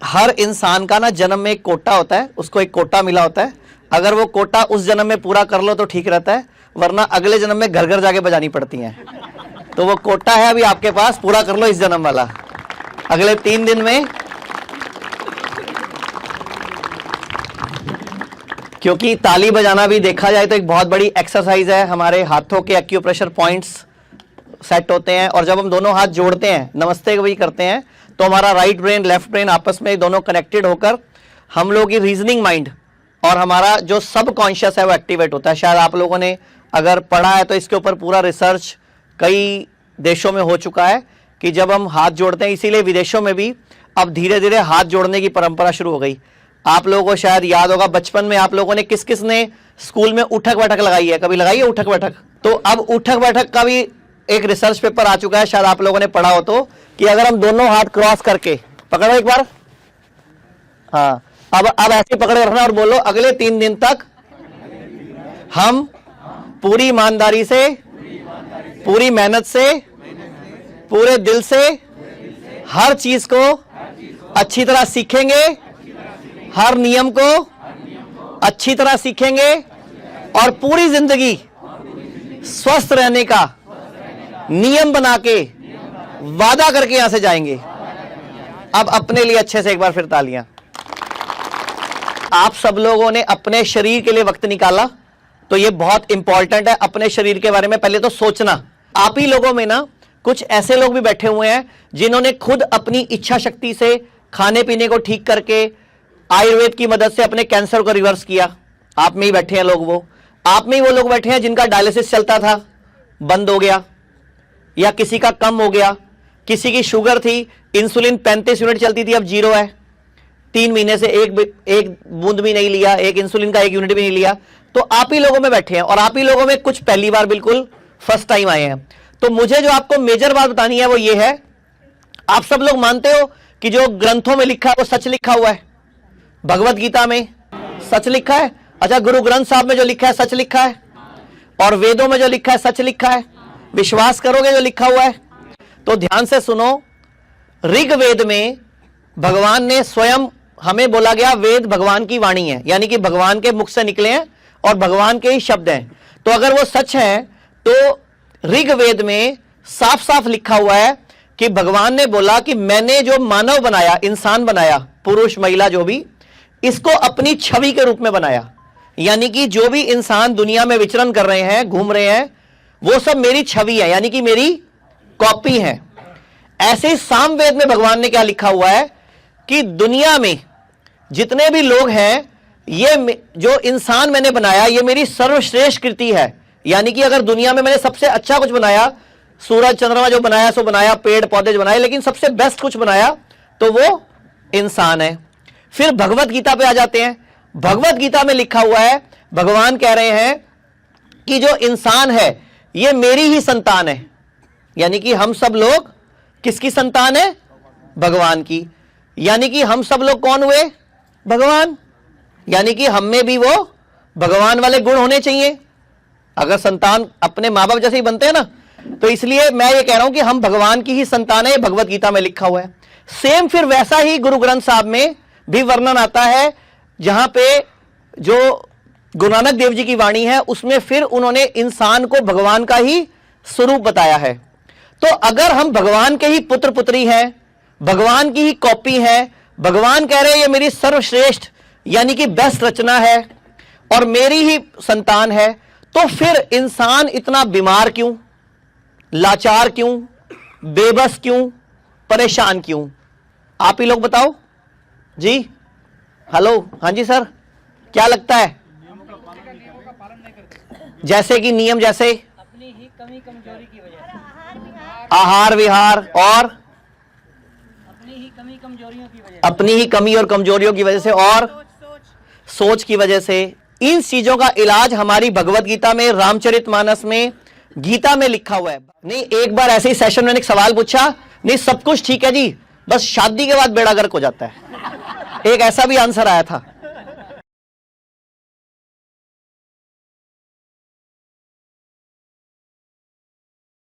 हर इंसान का ना जन्म में एक कोटा होता है, उसको एक कोटा मिला होता है। अगर वो कोटा उस जन्म में पूरा कर लो तो ठीक रहता है, वरना अगले जन्म में घर घर जाके बजानी पड़ती हैं। तो वो कोटा है अभी आपके पास, पूरा कर लो इस जन्म वाला, अगले 3 दिन में। क्योंकि ताली बजाना भी देखा जाए तो एक बहुत बड़ी एक्सरसाइज है। हमारे हाथों के एक्यूप्रेशर पॉइंट्स सेट होते हैं, और जब हम दोनों हाथ जोड़ते हैं, नमस्ते भी करते हैं, तो हमारा राइट ब्रेन लेफ्ट ब्रेन आपस में दोनों कनेक्टेड होकर हम लोगों की रीजनिंग माइंड और हमारा जो सब कॉन्शियस है वो एक्टिवेट होता है। शायद आप लोगों ने अगर पढ़ा है तो इसके ऊपर पूरा रिसर्च कई देशों में हो चुका है कि जब हम हाथ जोड़ते हैं, इसीलिए विदेशों में भी अब धीरे धीरे हाथ जोड़ने की परंपरा शुरू हो गई। आप लोगों को शायद याद होगा बचपन में आप लोगों ने किस किस ने स्कूल में उठक बैठक लगाई है, कभी लगाई है उठक बैठक? तो अब उठक बैठक का भी एक रिसर्च पेपर आ चुका है, शायद आप लोगों ने पढ़ा हो तो, कि अगर हम दोनों हाथ क्रॉस करके पकड़ो एक बार, हाँ, अब ऐसे पकड़ रखना और बोलो अगले 3 दिन तक हम पूरी ईमानदारी से, पूरी मेहनत से, पूरे दिल से हर चीज को अच्छी तरह सीखेंगे, हर नियम को अच्छी तरह सीखेंगे और पूरी जिंदगी स्वस्थ रहने का नियम बना के वादा करके यहां से जाएंगे। अब अपने लिए अच्छे से एक बार फिर तालियां। आप सब लोगों ने अपने शरीर के लिए वक्त निकाला, तो ये बहुत इंपॉर्टेंट है अपने शरीर के बारे में पहले तो सोचना। आप ही लोगों में ना कुछ ऐसे लोग भी बैठे हुए हैं जिन्होंने खुद अपनी इच्छा शक्ति से खाने पीने को ठीक करके आयुर्वेद की मदद से अपने कैंसर को रिवर्स किया। आप में ही बैठे हैं लोग, वो आप में ही वो लोग बैठे हैं जिनका डायलिसिस चलता था, बंद हो गया, या किसी का कम हो गया, किसी की शुगर थी, इंसुलिन 35 यूनिट चलती थी, अब 0 है, 3 महीने से एक बूंद भी नहीं लिया, एक इंसुलिन का 1 यूनिट भी नहीं लिया। तो आप ही लोगों में बैठे हैं, और आप ही लोगों में कुछ पहली बार बिल्कुल फर्स्ट टाइम आए हैं। तो मुझे जो आपको मेजर बात बतानी है वो ये है, आप सब लोग मानते हो कि जो ग्रंथों में लिखा है वो सच लिखा हुआ है? भगवत गीता में सच लिखा है? अच्छा, गुरु ग्रंथ साहब में जो लिखा है सच लिखा है, और वेदों में जो लिखा है सच लिखा है? विश्वास करोगे जो लिखा हुआ है? तो ध्यान से सुनो, ऋग्वेद में भगवान ने स्वयं, हमें बोला गया वेद भगवान की वाणी है, यानी कि भगवान के मुख से निकले हैं और भगवान के ही शब्द हैं। तो अगर वो सच है तो ऋग्वेद में साफ साफ लिखा हुआ है कि भगवान ने बोला कि मैंने जो मानव बनाया, इंसान बनाया, पुरुष महिला जो भी, इसको अपनी छवि के रूप में बनाया। यानी कि जो भी इंसान दुनिया में विचरण कर रहे हैं, घूम रहे हैं, वो सब मेरी छवि है, यानी कि मेरी कॉपी है। ऐसे ही सामवेद में भगवान ने क्या लिखा हुआ है कि दुनिया में जितने भी लोग हैं, ये जो इंसान मैंने बनाया ये मेरी सर्वश्रेष्ठ कृति है। यानी कि अगर दुनिया में मैंने सबसे अच्छा कुछ बनाया, सूरज चंद्रमा जो बनाया सो बनाया, पेड़ पौधे जो बनाए, लेकिन सबसे बेस्ट कुछ बनाया तो वो इंसान है। फिर भगवत गीता पे आ जाते हैं। भगवत गीता में लिखा हुआ है, भगवान कह रहे हैं कि जो इंसान है ये मेरी ही संतान है। यानी कि हम सब लोग किसकी संतान है? भगवान की। यानी कि हम सब लोग कौन हुए? भगवान। यानी कि हम में भी वो भगवान वाले गुण होने चाहिए। अगर संतान अपने माँ बाप जैसे ही बनते हैं ना, तो इसलिए मैं ये कह रहा हूं कि हम भगवान की ही संतान है, भगवत गीता में लिखा हुआ है। सेम फिर वैसा ही गुरु ग्रंथ साहब में भी वर्णन आता है, जहां पे जो गुरु नानक देव जी की वाणी है उसमें फिर उन्होंने इंसान को भगवान का ही स्वरूप बताया है। तो अगर हम भगवान के ही पुत्र पुत्री हैं, भगवान की ही कॉपी है, भगवान कह रहे हैं ये मेरी सर्वश्रेष्ठ यानी कि बेस्ट रचना है और मेरी ही संतान है, तो फिर इंसान इतना बीमार क्यों, लाचार क्यों, बेबस क्यों, परेशान क्यों? आप ही लोग बताओ जी। हेलो, हाँ जी सर, क्या लगता है? जैसे कि नियम, जैसे अपनी ही कमी कमजोरी की वजह से, आहार विहार, और अपनी ही कमी कमजोरियों की वजह से, अपनी ही कमी और कमजोरियों की वजह से, और सोच की वजह से। इन चीजों का इलाज हमारी भगवत गीता में, रामचरितमानस में, गीता में लिखा हुआ है। नहीं, एक बार ऐसे ही सेशन में एक सवाल पूछा, नहीं सब कुछ ठीक है जी, बस शादी के बाद बेड़ा गर्क हो जाता है, एक ऐसा भी आंसर आया था।